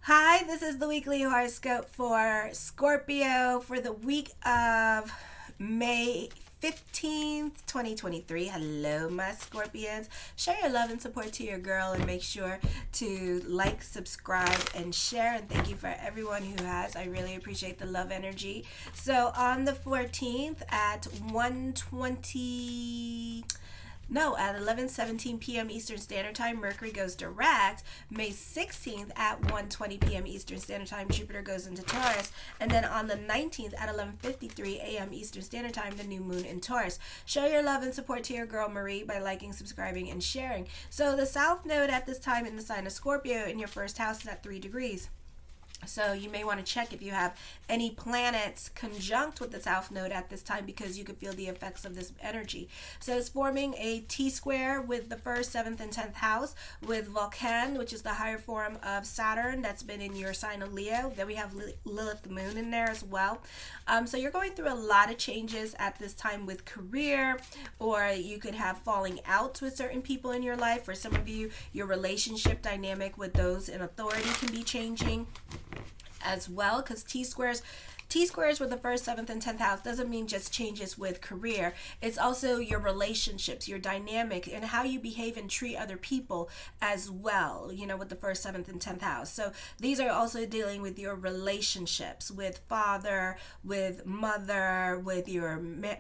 Hi, this is the weekly horoscope for Scorpio for the week of May 15th, 2023. Hello, my Scorpions. Show your love and support to your girl and make sure to like, subscribe, and share. And thank you for everyone who has. I really appreciate the love energy. So on the 14th at 11:17 p.m. Eastern Standard Time, Mercury goes direct. May 16th at 1:20 p.m. Eastern Standard Time, Jupiter goes into Taurus. And then on the 19th at 11:53 a.m. Eastern Standard Time, the new moon in Taurus. Show your love and support to your girl Marie by liking, subscribing, and sharing. So the South Node at this time in the sign of Scorpio in your first house is at 3 degrees. So you may want to check if you have any planets conjunct with the South Node at this time because you could feel the effects of this energy. So it's forming a T-square with the 1st, 7th, and 10th house with Vulcan, which is the higher form of Saturn that's been in your sign of Leo. Then we have Lilith the moon in there as well. So you're going through a lot of changes at this time with career, or you could have falling out with certain people in your life. For some of you, your relationship dynamic with those in authority can be changing as well, because T-squares with the 1st, 7th, and 10th house doesn't mean just changes with career. It's also your relationships, your dynamic, and how you behave and treat other people as well, with the 1st, 7th, and 10th house. So these are also dealing with your relationships with father, with mother, with your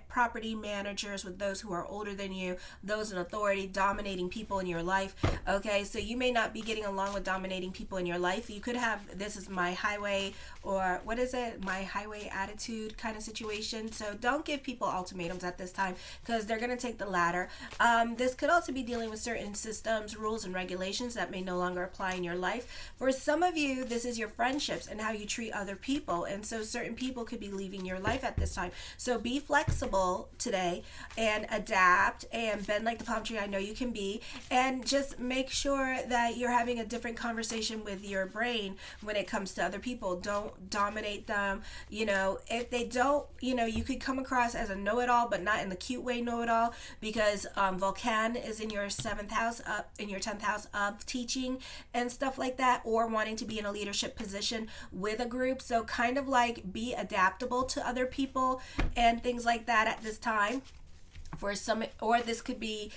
property managers, with those who are older than you, those in authority, dominating people in your life. Okay, so you may not be getting along with dominating people in your life. You could have, this is my highway, or what is it? My highway attitude kind of situation. So don't give people ultimatums at this time because they're going to take the latter. This could also be dealing with certain systems, rules, and regulations that may no longer apply in your life. For some of you, this is your friendships and how you treat other people. And so certain people could be leaving your life at this time. So be flexible today and adapt and bend like the palm tree I know you can be. And just make sure that you're having a different conversation with your brain when it comes to other people. Don't dominate them. If they don't, you could come across as a know-it-all, but not in the cute way know-it-all, because Vulcan is in your 7th house, in your 10th house of teaching and stuff like that, or wanting to be in a leadership position with a group. So kind of like be adaptable to other people and things like that at this time. For some, or this could be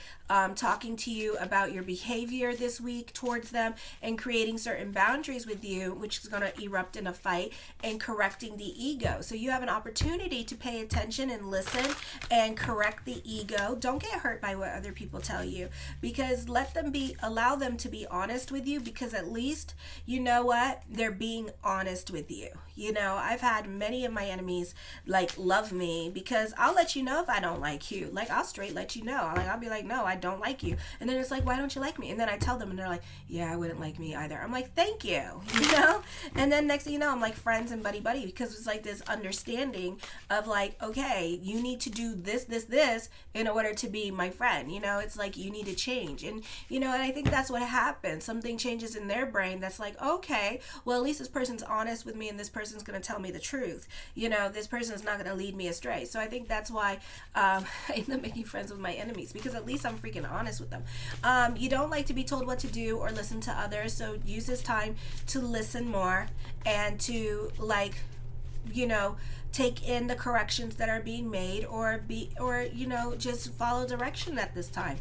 talking to you about your behavior this week towards them and creating certain boundaries with you, which is going to erupt in a fight, and correcting the ego. So you have an opportunity to pay attention and listen and correct the ego. Don't get hurt by what other people tell you, because allow them to be honest with you, because at least you know what, they're being honest with you. I've had many of my enemies love me, because I'll let you know if I don't like you. I'll straight let you know. I'll be like, no, I don't like you. And then it's like, why don't you like me? And then I tell them and they're like, yeah, I wouldn't like me either. I'm like, thank you, And then next thing you know, I'm like friends and buddy, because it's like this understanding of okay, you need to do this in order to be my friend. It's like you need to change. And, and I think that's what happens. Something changes in their brain that's like, okay, well, at least this person's honest with me and this person's going to tell me the truth. This person's not going to lead me astray. So I think that's why I end up making friends with my enemies, because at least I'm freaking honest with them. You don't like to be told what to do or listen to others, so use this time to listen more and to take in the corrections that are being made, or just follow direction at this time.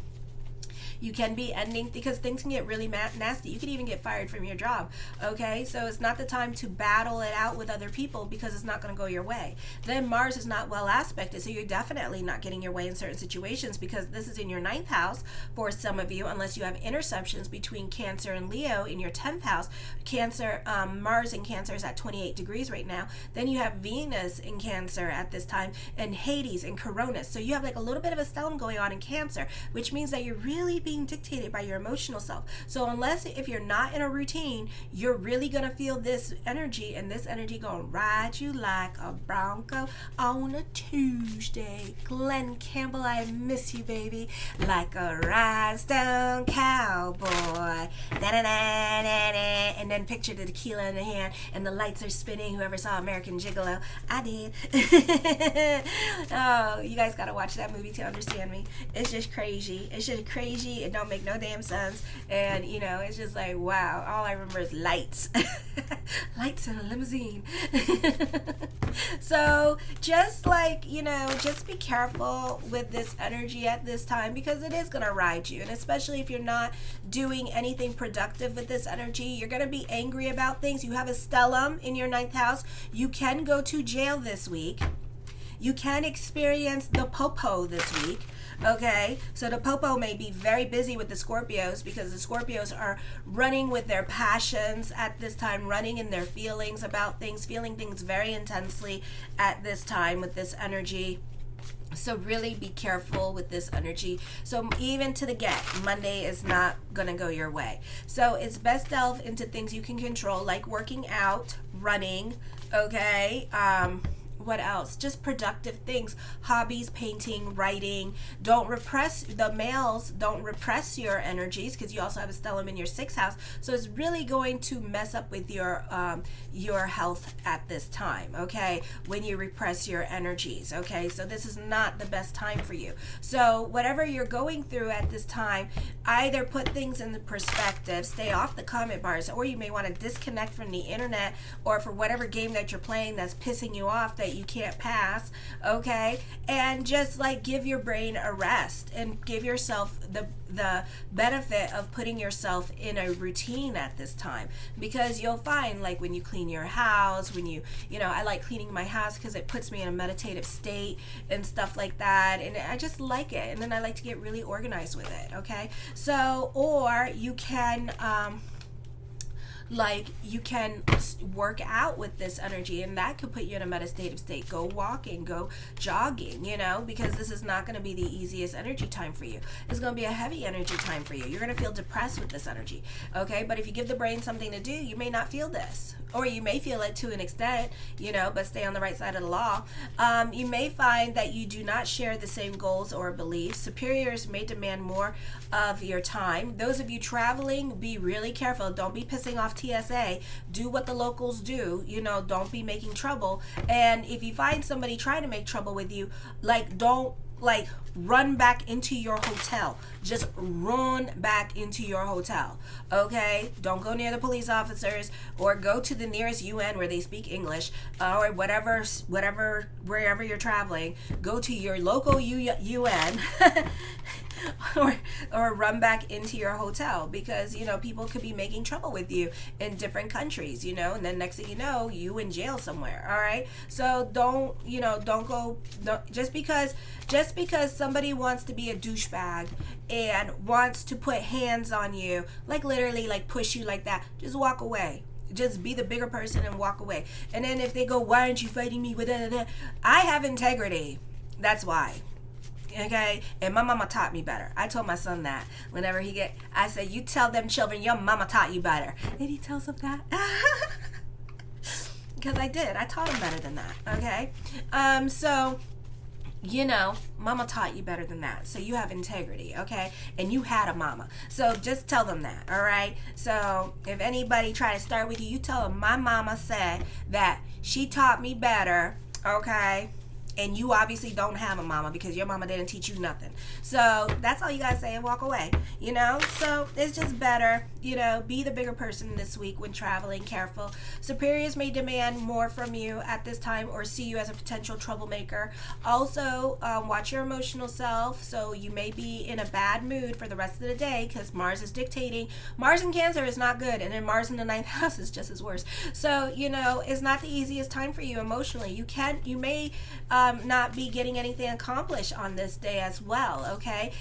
You can be ending, because things can get really nasty. You could even get fired from your job. Okay, so it's not the time to battle it out with other people, because it's not going to go your way. Then Mars is not well aspected, so you're definitely not getting your way in certain situations, because this is in your 9th house for some of you, unless you have interceptions between Cancer and Leo in your 10th house. Cancer, Mars in Cancer is at 28 degrees right now. Then you have Venus in Cancer at this time, and Hades and Coronis. So you have a little bit of a stellium going on in Cancer, which means that you're really being dictated by your emotional self. So if you're not in a routine, you're really gonna feel this energy, and this energy gonna ride you like a bronco on a Tuesday. Glenn Campbell, I miss you, baby, like a rhinestone cowboy. Da-da-da-da-da. And then picture the tequila in the hand and the lights are spinning. Whoever saw American Gigolo, I did. Oh, you guys gotta watch that movie to understand me. It's just crazy. me. It don't make no damn sense. And, you know, it's just like, wow, all I remember is lights. Lights in a limousine. So just like, you know, just be careful with this energy at this time, because it is going to ride you. And especially if you're not doing anything productive with this energy, you're going to be angry about things. You have a stellium in your 9th house. You can go to jail this week. You can experience the popo this week. Okay, so the popo may be very busy with the Scorpios, because the Scorpios are running with their passions at this time, running in their feelings about things, feeling things very intensely at this time with this energy. So really be careful with this energy. So even to the get, Monday is not going to go your way. So it's best delve into things you can control, like working out, running, okay, what else? Just productive things, hobbies, painting, writing. Don't repress, the males, don't repress your energies, because you also have a stellium in your 6th house. So it's really going to mess up with your health at this time, okay, when you repress your energies, okay? So this is not the best time for you. So whatever you're going through at this time, either put things into perspective, stay off the comment bars, or you may want to disconnect from the internet, or for whatever game that you're playing that's pissing you off that you can't pass, okay? And just like give your brain a rest and give yourself the benefit of putting yourself in a routine at this time, because you'll find, like, when you clean your house, when you know, I like cleaning my house because it puts me in a meditative state and stuff like that, and I just like it, and then I like to get really organized with it, okay? So, or you can like, you can work out with this energy, and that could put you in a meditative state. Go walking, go jogging, you know, because this is not going to be the easiest energy time for you. It's going to be a heavy energy time for you. You're going to feel depressed with this energy, okay? But if you give the brain something to do, you may not feel this, or you may feel it to an extent, you know, but stay on the right side of the law. You may find that you do not share the same goals or beliefs. Superiors may demand more of your time. Those of you traveling, be really careful. Don't be pissing off TSA. Do what the locals do, you know, don't be making trouble. And if you find somebody trying to make trouble with you, like, don't like run back into your hotel. Just run back into your hotel, okay? Don't go near the police officers, or go to the nearest UN where they speak English, or wherever you're traveling. Go to your local UN or run back into your hotel, because, you know, people could be making trouble with you in different countries, you know, and then next thing you know, you in jail somewhere. All right, so don't go just because somebody wants to be a douchebag and wants to put hands on you, like literally like push you like that, just walk away. Just be the bigger person and walk away. And then if they go, why aren't you fighting me with that? I have integrity, that's why. Okay, and my mama taught me better. I told my son that whenever I said, you tell them children your mama taught you better. And he tells them that. Because I did. I taught him better than that. Okay, so, you know, mama taught you better than that. So you have integrity, okay? And you had a mama. So just tell them that, all right? So if anybody try to start with you, you tell them my mama said that she taught me better, okay? And you obviously don't have a mama because your mama didn't teach you nothing. So that's all you gotta say and walk away, you know? So it's just better, you know, be the bigger person this week when traveling, careful. Superiors may demand more from you at this time or see you as a potential troublemaker. Also, watch your emotional self. So you may be in a bad mood for the rest of the day because Mars is dictating. Mars in Cancer is not good, and then Mars in the 9th house is just as worse. So, you know, it's not the easiest time for you emotionally. You may not be getting anything accomplished on this day as well, okay?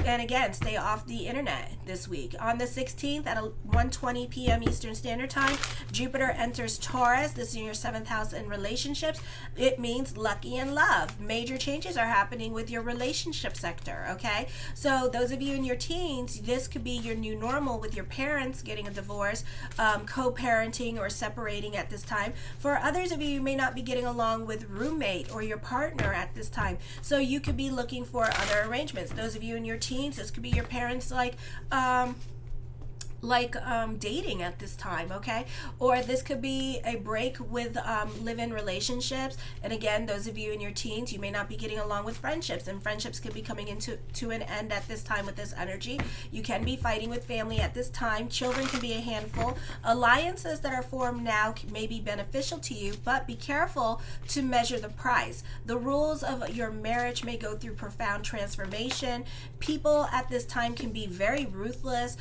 And again, stay off the internet this week. On the 16th at 1:20 p.m. Eastern Standard Time, Jupiter enters Taurus. This is in your 7th house in relationships. It means lucky in love. Major changes are happening with your relationship sector, okay? So those of you in your teens, this could be your new normal with your parents getting a divorce, co-parenting or separating at this time. For others of you, you may not be getting along with roommate or your partner at this time. So you could be looking for other arrangements. Those of you in your teens, this could be your parents like dating at this time, okay? Or this could be a break with live-in relationships. And again, those of you in your teens, you may not be getting along with friendships, and friendships could be coming into an end at this time with this energy. You can be fighting with family at this time. Children can be a handful. Alliances that are formed now may be beneficial to you, but be careful to measure the price. The rules of your marriage may go through profound transformation. People at this time can be very ruthless.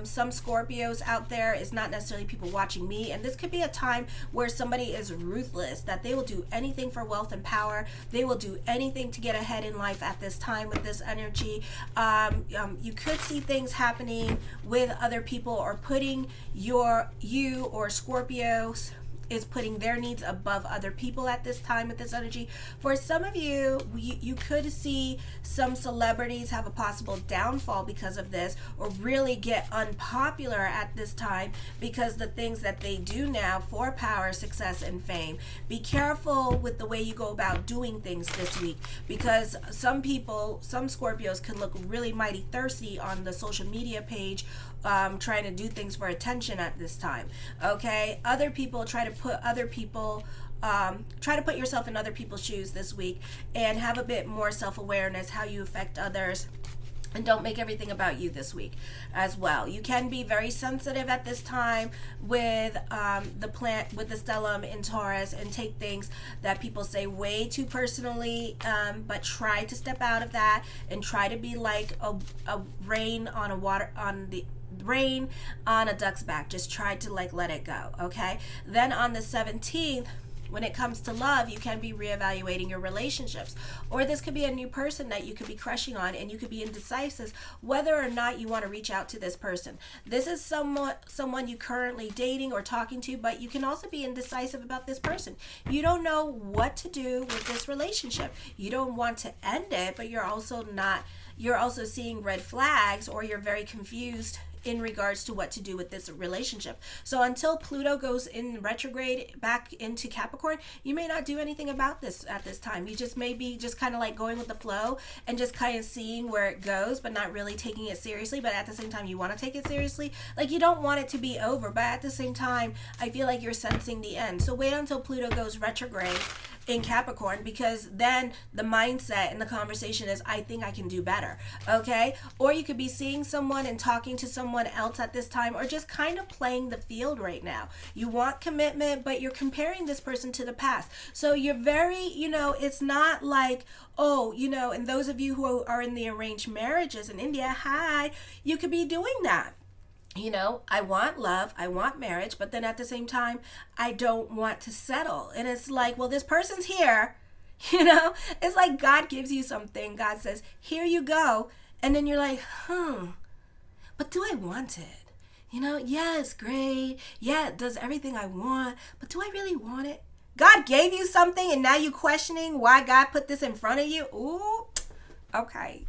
Some Scorpios out there, is not necessarily people watching me, and this could be a time where somebody is ruthless, that they will do anything for wealth and power. They will do anything to get ahead in life at this time with this energy. You could see things happening with other people, or putting you or Scorpios is putting their needs above other people at this time with this energy. For some of you, you could see some celebrities have a possible downfall because of this, or really get unpopular at this time because the things that they do now for power, success, and fame. Be careful with the way you go about doing things this week, because some Scorpios can look really mighty thirsty on the social media page, trying to do things for attention at this time. Okay, other people try to put yourself in other people's shoes this week, and have a bit more self-awareness how you affect others, and don't make everything about you this week as well. You can be very sensitive at this time with the stellium in Taurus, and take things that people say way too personally, but try to step out of that and try to be like a rain on a duck's back. Just try to let it go, okay? Then on the 17th, when it comes to love, you can be reevaluating your relationships, or this could be a new person that you could be crushing on, and you could be indecisive whether or not you want to reach out to this person. This is someone you currently dating or talking to, but you can also be indecisive about this person. You don't know what to do with this relationship. You don't want to end it, but you're also seeing red flags, or you're very confused in regards to what to do with this relationship. So until Pluto goes in retrograde back into Capricorn, you may not do anything about this at this time. You just may be just kind of going with the flow, and just kind of seeing where it goes, but not really taking it seriously. But at the same time, you want to take it seriously. You don't want it to be over, but at the same time, I feel like you're sensing the end. So wait until Pluto goes retrograde in Capricorn, because then the mindset and the conversation is, I think I can do better, okay? Or you could be seeing someone and talking to someone else at this time, or just kind of playing the field right now. You want commitment, but you're comparing this person to the past. So you're very, it's not like, and those of you who are in the arranged marriages in India, you could be doing that. I want love, I want marriage, but then at the same time, I don't want to settle. And it's like, well, this person's here, it's like God gives you something. God says, here you go. And then you're like, but do I want it? Yeah, it's great. Yeah, it does everything I want, but do I really want it? God gave you something, and now you're questioning why God put this in front of you. Ooh, okay,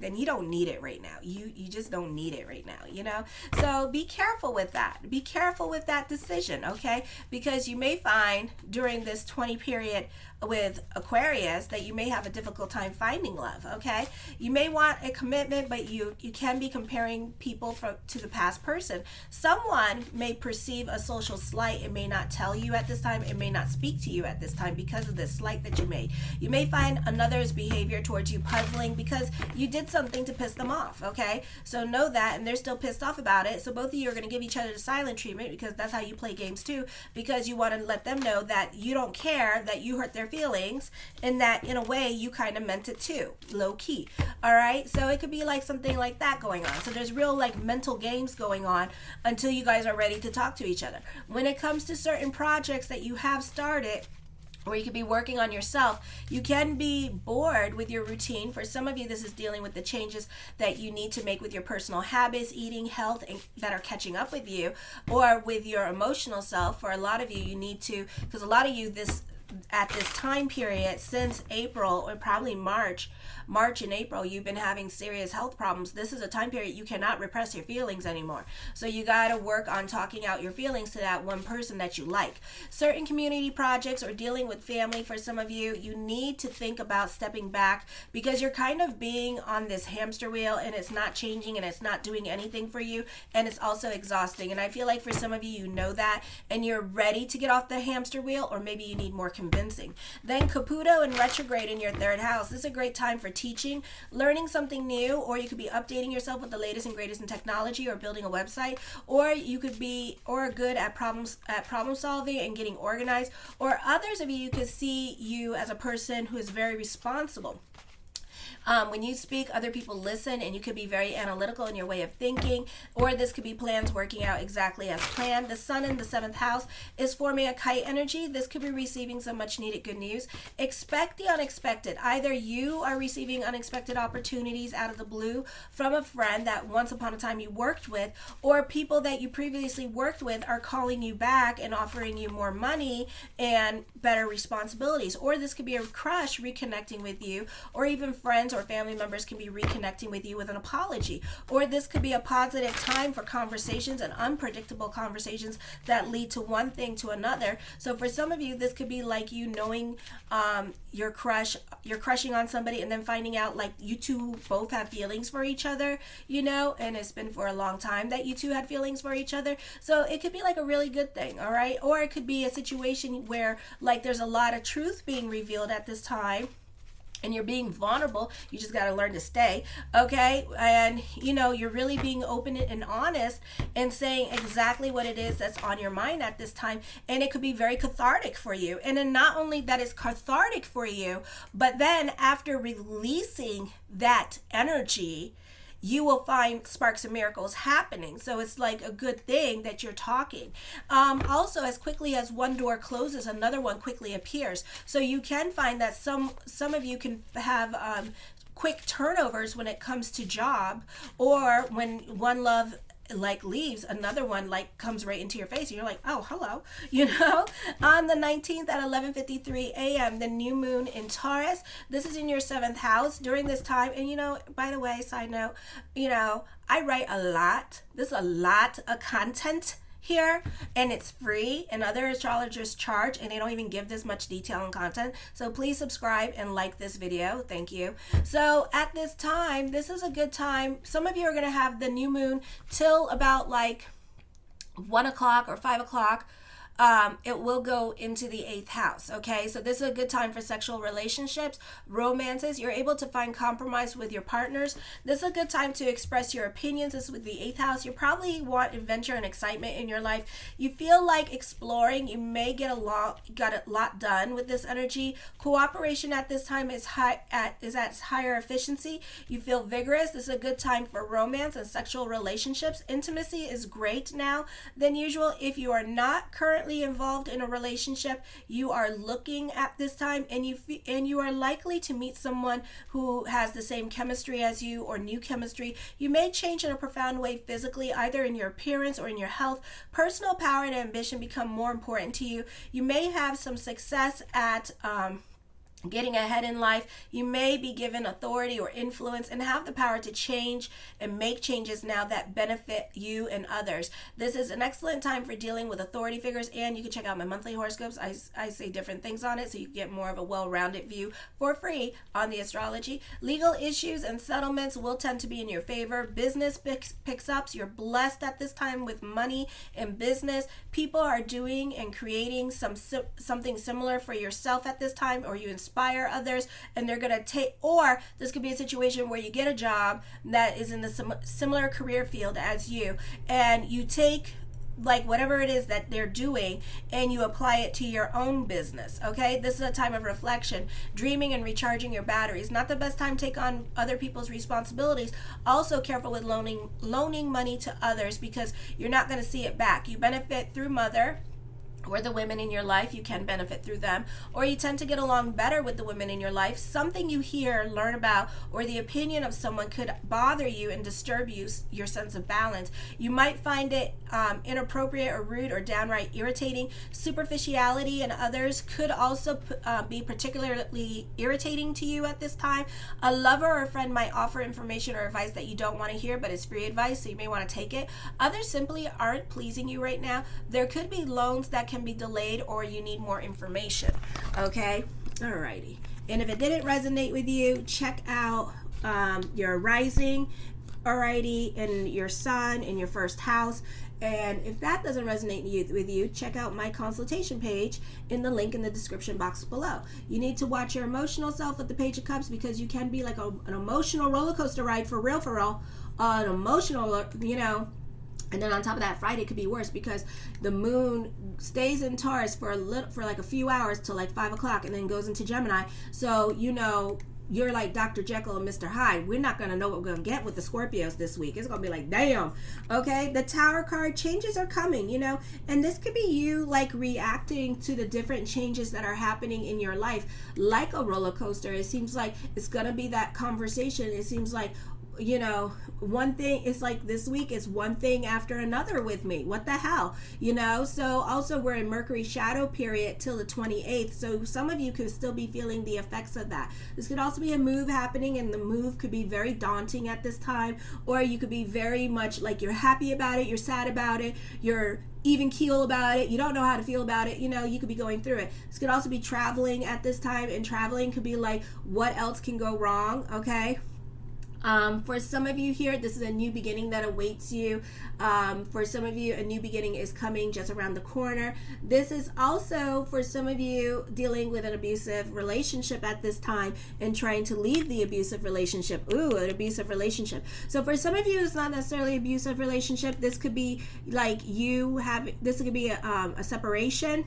then you don't need it right now. You just don't need it right now, So be careful with that. Be careful with that decision, okay? Because you may find during this 20 period with Aquarius that you may have a difficult time finding love, okay? You may want a commitment, but you can be comparing people to the past person. Someone may perceive a social slight and may not tell you at this time, and may not speak to you at this time because of this slight that you made. You may find another's behavior towards you puzzling because you did something to piss them off, okay? So know that, and they're still pissed off about it. So both of you are going to give each other the silent treatment, because that's how you play games too, because you want to let them know that you don't care, that you hurt their feelings, and that in a way you kind of meant it too, low key. All right, so it could be something like that going on. So there's real mental games going on until you guys are ready to talk to each other. When it comes to certain projects that you have started, or you could be working on yourself, you can be bored with your routine. For some of you, this is dealing with the changes that you need to make with your personal habits, eating, health, and that are catching up with you, or with your emotional self. For a lot of you, you need to, because a lot of you, at this time period since April, or probably March and April, you've been having serious health problems. This is a time period you cannot repress your feelings anymore. So you got to work on talking out your feelings to that one person that you like. Certain community projects or dealing with family, for some of you, you need to think about stepping back, because you're kind of being on this hamster wheel and it's not changing and it's not doing anything for you, and it's also exhausting. And I feel like for some of you, you know that and you're ready to get off the hamster wheel, or maybe you need more convincing. Then Caputo and retrograde in your third house. This is a great time for teaching, learning something new, or you could be updating yourself with the latest and greatest in technology, or building a website, or you could be good at problem solving and getting organized, or others of you could see you as a person who is very responsible. When you speak, other people listen, and you could be very analytical in your way of thinking, or this could be plans working out exactly as planned. The sun in the 7th house is forming a kite energy. This could be receiving some much needed good news. Expect the unexpected. Either you are receiving unexpected opportunities out of the blue from a friend that once upon a time you worked with, or people that you previously worked with are calling you back and offering you more money and better responsibilities. Or this could be a crush reconnecting with you, or even friends or family members can be reconnecting with you with an apology. Or this could be a positive time for conversations and unpredictable conversations that lead to one thing to another. So for some of you, this could be like you knowing you're crushing on somebody, and then finding out like you two both have feelings for each other, and it's been for a long time that you two had feelings for each other. So it could be like a really good thing, all right? Or it could be a situation where like there's a lot of truth being revealed at this time, and you're being vulnerable. You just got to learn to stay, okay? And you're really being open and honest and saying exactly what it is that's on your mind at this time, and it could be very cathartic for you. And then not only that it's cathartic for you, but then after releasing that energy, you will find sparks and miracles happening. So it's like a good thing that you're talking. Also, as quickly as one door closes, another one quickly appears. So you can find that some of you can have quick turnovers when it comes to job, or when one love like leaves, another one like comes right into your face, and you're like, oh, hello. On the 19th at 11:53 a.m., the new moon in Taurus. This is in your 7th house during this time. And by the way, side note, I write a lot. There's a lot of content here, and it's free, and other astrologers charge, and they don't even give this much detail and content. So please subscribe and like this video. Thank you. So at this time, this is a good time. Some of you are going to have the new moon till about like 1 o'clock or 5 o'clock. It will go into the 8th house, okay? So this is a good time for sexual relationships, romances. You're able to find compromise with your partners. This is a good time to express your opinions. This is with the 8th house. You probably want adventure and excitement in your life. You feel like exploring. You may get a lot done with this energy. Cooperation at this time is at higher efficiency. You feel vigorous. This is a good time for romance and sexual relationships. Intimacy is great now than usual. If you are not currently involved in a relationship, you are looking at this time, and you are likely to meet someone who has the same chemistry as you, or new chemistry. You may change in a profound way physically, either in your appearance or in your health. Personal power and ambition become more important to you. You may have some success at getting ahead in life. You may be given authority or influence and have the power to change and make changes now that benefit you and others. This is an excellent time for dealing with authority figures, and you can check out my monthly horoscopes. I say different things on it, so you get more of a well-rounded view for free on the astrology. Legal issues and settlements will tend to be in your favor. Business picks up. You're blessed at this time with money and business. People are doing and creating something similar for yourself at this time, or you inspire others, and they're going to take, or this could be a situation where you get a job that is in the similar career field as you, and you take like whatever it is that they're doing and you apply it to your own business, okay? This is a time of reflection, dreaming and recharging your batteries. Not the best time to take on other people's responsibilities. Also careful with loaning money to others, because you're not going to see it back. You benefit through mother or the women in your life, you can benefit through them, or you tend to get along better with the women in your life. Something you hear, learn about, or the opinion of someone could bother you and disturb you, your sense of balance. You might find it inappropriate or rude or downright irritating. Superficiality and others could also be particularly irritating to you at this time. A lover or a friend might offer information or advice that you don't want to hear, but it's free advice, so you may want to take it. Others simply aren't pleasing you right now. There could be loans that can be delayed, or you need more information. Okay, alrighty. And if it didn't resonate with you, check out your rising, alrighty, and your sun in your first house. And if that doesn't resonate with you, check out my consultation page in the link in the description box below. You need to watch your emotional self with the Page of Cups, because you can be like an emotional roller coaster ride for real, an emotional, And then on top of that, Friday could be worse, because the moon stays in Taurus for like a few hours till like 5 o'clock, and then goes into Gemini. So you're like Dr. Jekyll and Mr. Hyde. We're not going to know what we're going to get with the Scorpios this week. It's going to be like, damn. Okay, the Tower card, changes are coming, and this could be you like reacting to the different changes that are happening in your life like a roller coaster. It seems like it's going to be that conversation. It seems like, one thing, it's like this week is one thing after another with me. What the hell? So also we're in Mercury shadow period till the 28th. So some of you could still be feeling the effects of that. This could also be a move happening, and the move could be very daunting at this time. Or you could be very much like you're happy about it, you're sad about it, you're even keel about it, you don't know how to feel about it, you could be going through it. This could also be traveling at this time, and traveling could be like, what else can go wrong? Okay. For some of you here, this is a new beginning that awaits you. For some of you, a new beginning is coming just around the corner. This is also for some of you dealing with an abusive relationship at this time and trying to leave the abusive relationship. Ooh, an abusive relationship. So for some of you, it's not necessarily an abusive relationship. This could be like this could be a separation,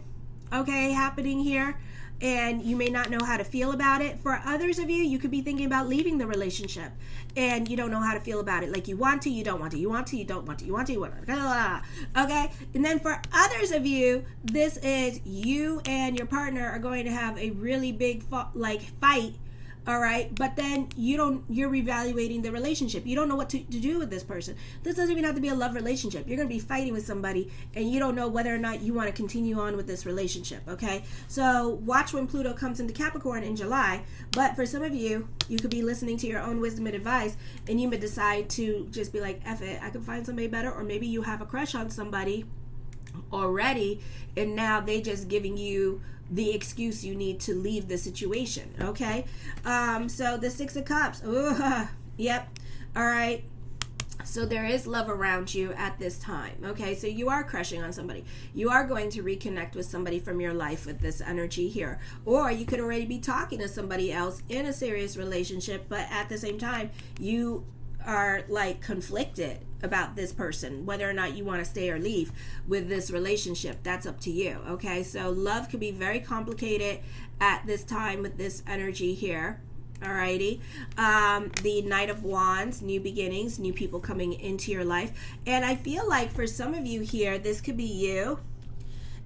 okay, happening here. And you may not know how to feel about it. For others of you, you could be thinking about leaving the relationship, and you don't know how to feel about it. Like you want to, you don't want to, you want to, you don't want to, you want to, you want to. Okay? And then for others of you, this is you and your partner are going to have a really big fight. All right, but then you're reevaluating the relationship. You don't know what to do with this person. This doesn't even have to be a love relationship. You're going to be fighting with somebody, and you don't know whether or not you want to continue on with this relationship, okay? So watch when Pluto comes into Capricorn in July. But for some of you, you could be listening to your own wisdom and advice, and you may decide to just be like, F it, I could find somebody better. Or maybe you have a crush on somebody already, and now they just giving you the excuse you need to leave the situation, okay? So the Six of Cups, ooh, yep, all right. So there is love around you at this time, okay? So you are crushing on somebody. You are going to reconnect with somebody from your life with this energy here. Or you could already be talking to somebody else in a serious relationship, but at the same time, you are like conflicted about this person, whether or not you want to stay or leave with this relationship. That's up to you, okay? So love can be very complicated at this time with this energy here. Alrighty. The Knight of Wands, new beginnings, new people coming into your life. And I feel like for some of you here, this could be you,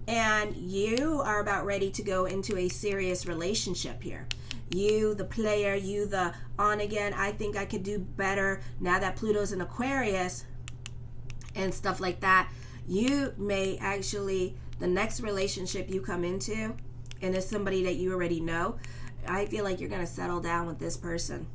and you are about ready to go into a serious relationship here. You, the player, you, the on again, I think I could do better now that Pluto's in Aquarius and stuff like that. You may actually, the next relationship you come into, and it's somebody that you already know, I feel like you're going to settle down with this person,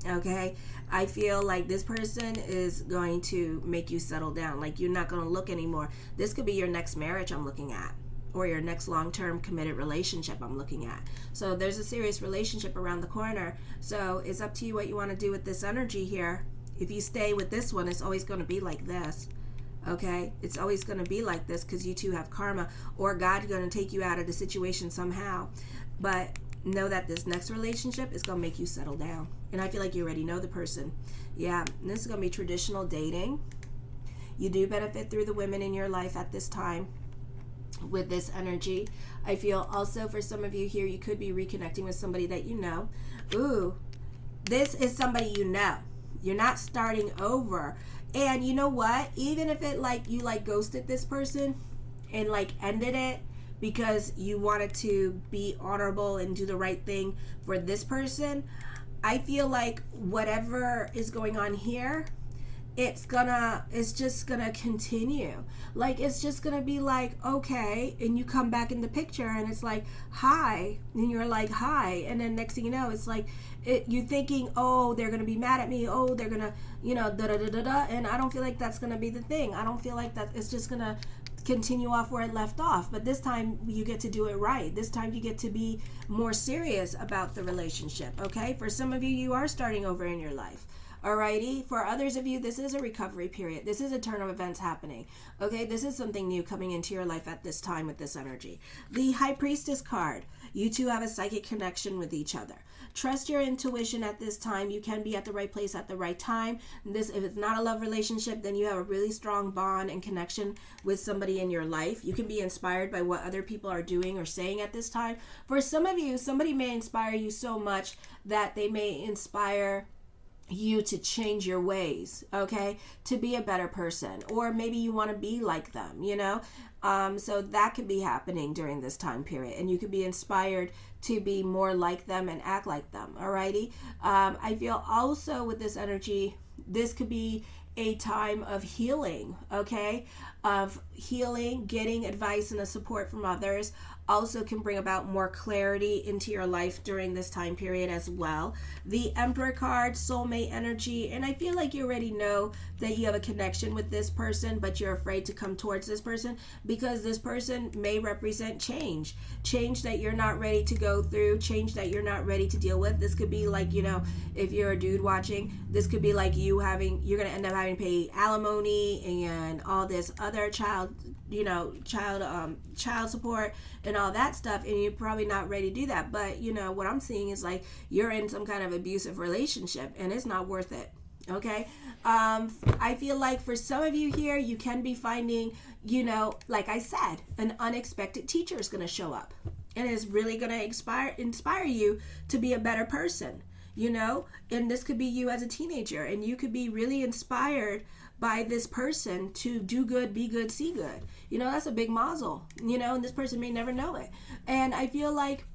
okay? I feel like this person is going to make you settle down. Like you're not going to look anymore. This could be your next marriage I'm looking at, or your next long-term committed relationship I'm looking at. So there's a serious relationship around the corner. So it's up to you what you want to do with this energy here. If you stay with this one, it's always going to be like this. Okay? It's always going to be like this because you two have karma, or God's going to take you out of the situation somehow. But know that this next relationship is going to make you settle down. And I feel like you already know the person. Yeah, and this is going to be traditional dating. You do benefit through the women in your life at this time with this energy. I feel also for some of you here, you could be reconnecting with somebody that you know. Ooh, this is somebody you know. You're not starting over. And you know what? Even if it like you like ghosted this person and like ended it because you wanted to be honorable and do the right thing for this person. I feel like whatever is going on here, it's just gonna continue. Like, it's just gonna be like, okay, and you come back in the picture and it's like, hi, and you're like, hi, and then next thing you know, it's like, you're thinking, oh, they're gonna be mad at me, oh, they're gonna, da da da da da, and I don't feel like that's gonna be the thing. I don't feel like that. It's just gonna continue off where it left off. But this time you get to do it right. This time you get to be more serious about the relationship. Okay, for some of you, you are starting over in your life. Alrighty, for others of you, this is a recovery period. This is a turn of events happening. Okay, this is something new coming into your life at this time with this energy. The High Priestess card. You two have a psychic connection with each other. Trust your intuition at this time. You can be at the right place at the right time. If it's not a love relationship, then you have a really strong bond and connection with somebody in your life. You can be inspired by what other people are doing or saying at this time. For some of you, somebody may inspire you so much that they may inspire you to change your ways, okay, to be a better person, or maybe you want to be like them, so that could be happening during this time period, and you could be inspired to be more like them and act like them. Alrighty, I feel also with this energy, this could be a time of healing, okay, of healing, getting advice and the support from others. Also can bring about more clarity into your life during this time period as well. The Emperor card, soulmate energy, and I feel like you already know that you have a connection with this person, but you're afraid to come towards this person because this person may represent change that you're not ready to go through, change that you're not ready to deal with. This could be like, if you're a dude watching, this could be like you're going to end up having to pay alimony and all this other child support and all that stuff, and you're probably not ready to do that. But what I'm seeing is like you're in some kind of abusive relationship and it's not worth it. Okay, I feel like for some of you here, you can be finding, like I said, an unexpected teacher is going to show up and is really going to inspire you to be a better person, and this could be you as a teenager, and you could be really inspired by this person to do good, be good, see good. That's a big mazel, and this person may never know it. And I feel like,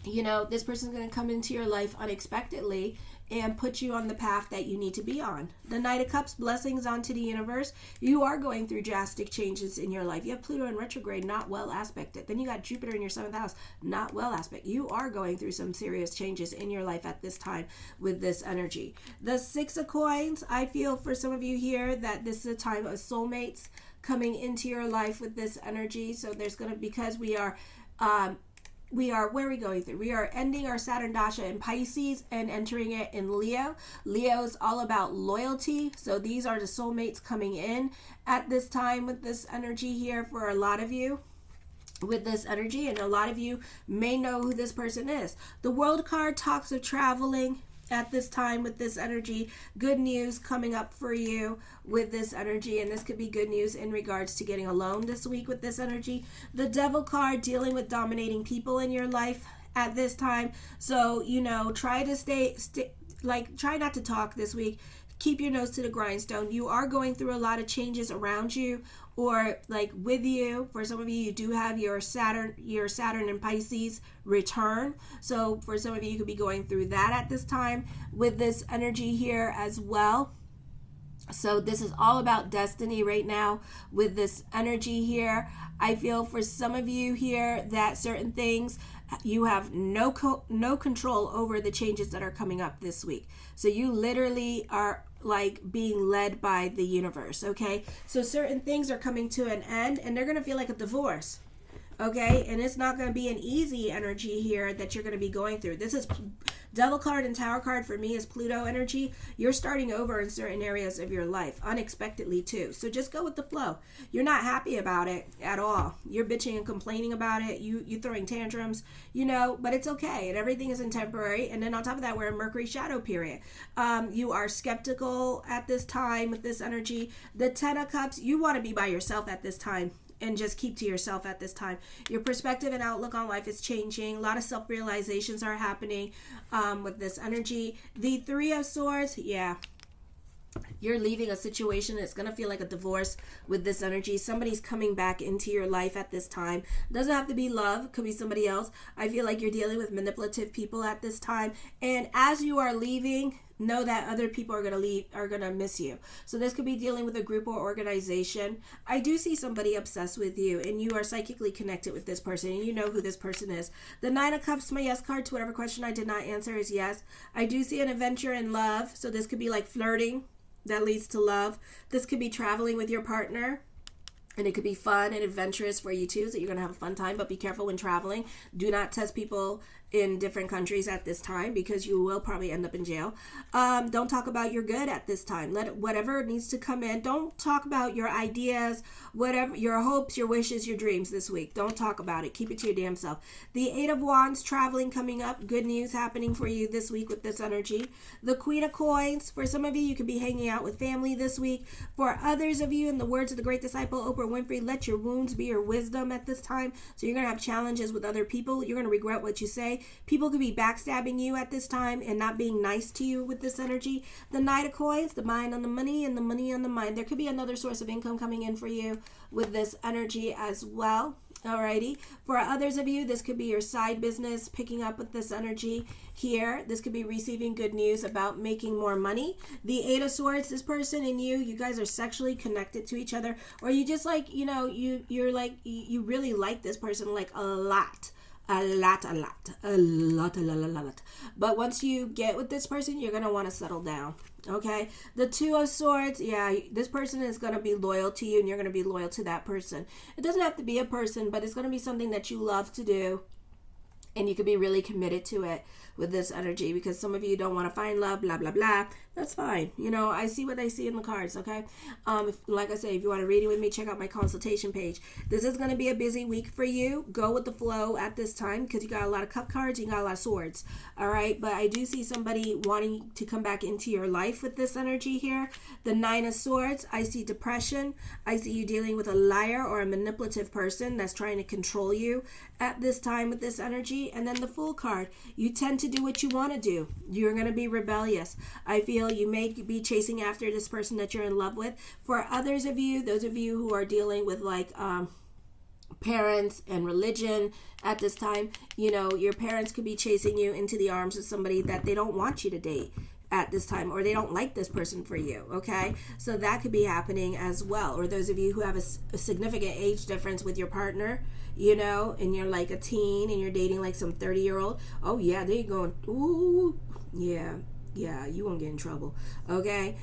this person's going to come into your life unexpectedly and put you on the path that you need to be on. The Knight of Cups, blessings onto the universe. You are going through drastic changes in your life. You have Pluto in retrograde, not well aspected. Then you got Jupiter in your 7th house, not well aspect. You are going through some serious changes in your life at this time with this energy. The Six of Coins, I feel for some of you here that this is a time of soulmates coming into your life with this energy. So there's going to, because where are we going through? We are ending our Saturn Dasha in Pisces and entering it in Leo. Leo is all about loyalty. So these are the soulmates coming in at this time with this energy here for a lot of you. With this energy, and a lot of you may know who this person is. The World card talks of traveling at this time with this energy. Good news coming up for you with this energy, and this could be good news in regards to getting a loan this week with this energy. The Devil card, dealing with dominating people in your life at this time. So try to try not to talk this week. Keep your nose to the grindstone. You are going through a lot of changes around you or like with you. For some of you, you do have your Saturn and Pisces return. So for some of you, you could be going through that at this time with this energy here as well. So this is all about destiny right now with this energy here. I feel for some of you here that certain things you have no control over the changes that are coming up this week. So you literally are like being led by the universe, okay? So certain things are coming to an end and they're going to feel like a divorce, okay? And it's not going to be an easy energy here that you're going to be going through. This is Devil card and Tower card for me is Pluto energy. You're starting over in certain areas of your life, unexpectedly too. So just go with the flow. You're not happy about it at all. You're bitching and complaining about it. You throwing tantrums, but it's okay. And everything isn't temporary. And then on top of that, we're in Mercury shadow period. You are skeptical at this time with this energy. The Ten of Cups, you want to be by yourself at this time. And just keep to yourself at this time. Your perspective and outlook on life is changing. A lot of self-realizations are happening with this energy. The Three of Swords, yeah. You're leaving a situation. It's going to feel like a divorce with this energy. Somebody's coming back into your life at this time. Doesn't have to be love. Could be somebody else. I feel like you're dealing with manipulative people at this time. And as you are leaving, know that other people are going to leave, are going to miss you. So this could be dealing with a group or organization. I do see somebody obsessed with you, and you are psychically connected with this person, and you know who this person is. The Nine of Cups, my yes card to whatever question I did not answer is yes. I do see an adventure in love. So this could be like flirting that leads to love. This could be traveling with your partner, and it could be fun and adventurous for you too, so you're going to have a fun time. But be careful when traveling. Do not test people in different countries at this time, because you will probably end up in jail. Don't talk about your good at this time. Let whatever needs to come in. Don't talk about your ideas, whatever, your hopes, your wishes, your dreams this week. Don't talk about it. Keep it to your damn self. The Eight of Wands, traveling coming up. Good news happening for you this week with this energy. The Queen of Coins, for some of you, you could be hanging out with family this week. For others of you, in the words of the great disciple Oprah Winfrey, let your wounds be your wisdom at this time. So you're going to have challenges with other people. You're going to regret what you say. People could be backstabbing you at this time and not being nice to you with this energy. The Knight of Coins, the mind on the money and the money on the mind. There could be another source of income coming in for you with this energy as well. Alrighty. For others of you, this could be your side business picking up with this energy here. This could be receiving good news about making more money. The Eight of Swords, this person and you guys are sexually connected to each other, or you just like, you're like, you really like this person like a lot. A lot. But once you get with this person, you're going to want to settle down. Okay. The Two of Swords. Yeah. This person is going to be loyal to you, and you're going to be loyal to that person. It doesn't have to be a person, but it's going to be something that you love to do. And you could be really committed to it with this energy, because some of you don't want to find love, blah, blah, blah. That's fine. I see what I see in the cards, okay? Like I say, if you want to read it with me, check out my consultation page. This is going to be a busy week for you. Go with the flow at this time, because you got a lot of cup cards, you got a lot of swords, all right? But I do see somebody wanting to come back into your life with this energy here. The Nine of Swords, I see depression. I see you dealing with a liar or a manipulative person that's trying to control you at this time with this energy. And then the Fool card, you tend to do what you want to do. You're going to be rebellious. I feel you may be chasing after this person that you're in love with. For others of you, those of you who are dealing with like parents and religion at this time, your parents could be chasing you into the arms of somebody that they don't want you to date at this time, or they don't like this person for you, okay? So that could be happening as well. Or those of you who have a significant age difference with your partner, and you're like a teen and you're dating like some 30-year-old. Oh yeah, they're going, ooh, yeah, you won't get in trouble, okay,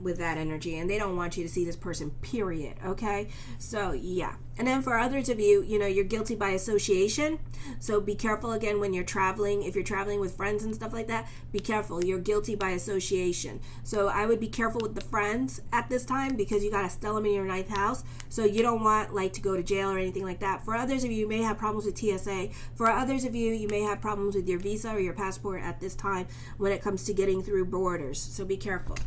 with that energy. And they don't want you to see this person, period, okay? So yeah. And then for others of you, you're guilty by association. So be careful again when you're traveling. If you're traveling with friends and stuff like that, be careful. You're guilty by association. So I would be careful with the friends at this time, because you got to stell them in your ninth house. So you don't want like to go to jail or anything like that. For others of you, you may have problems with TSA. For others of you, you may have problems with your visa or your passport at this time when it comes to getting through borders. So be careful.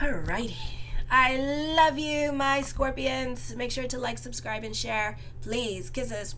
Alrighty. I love you, my Scorpions. Make sure to like, subscribe, and share. Please. Kisses.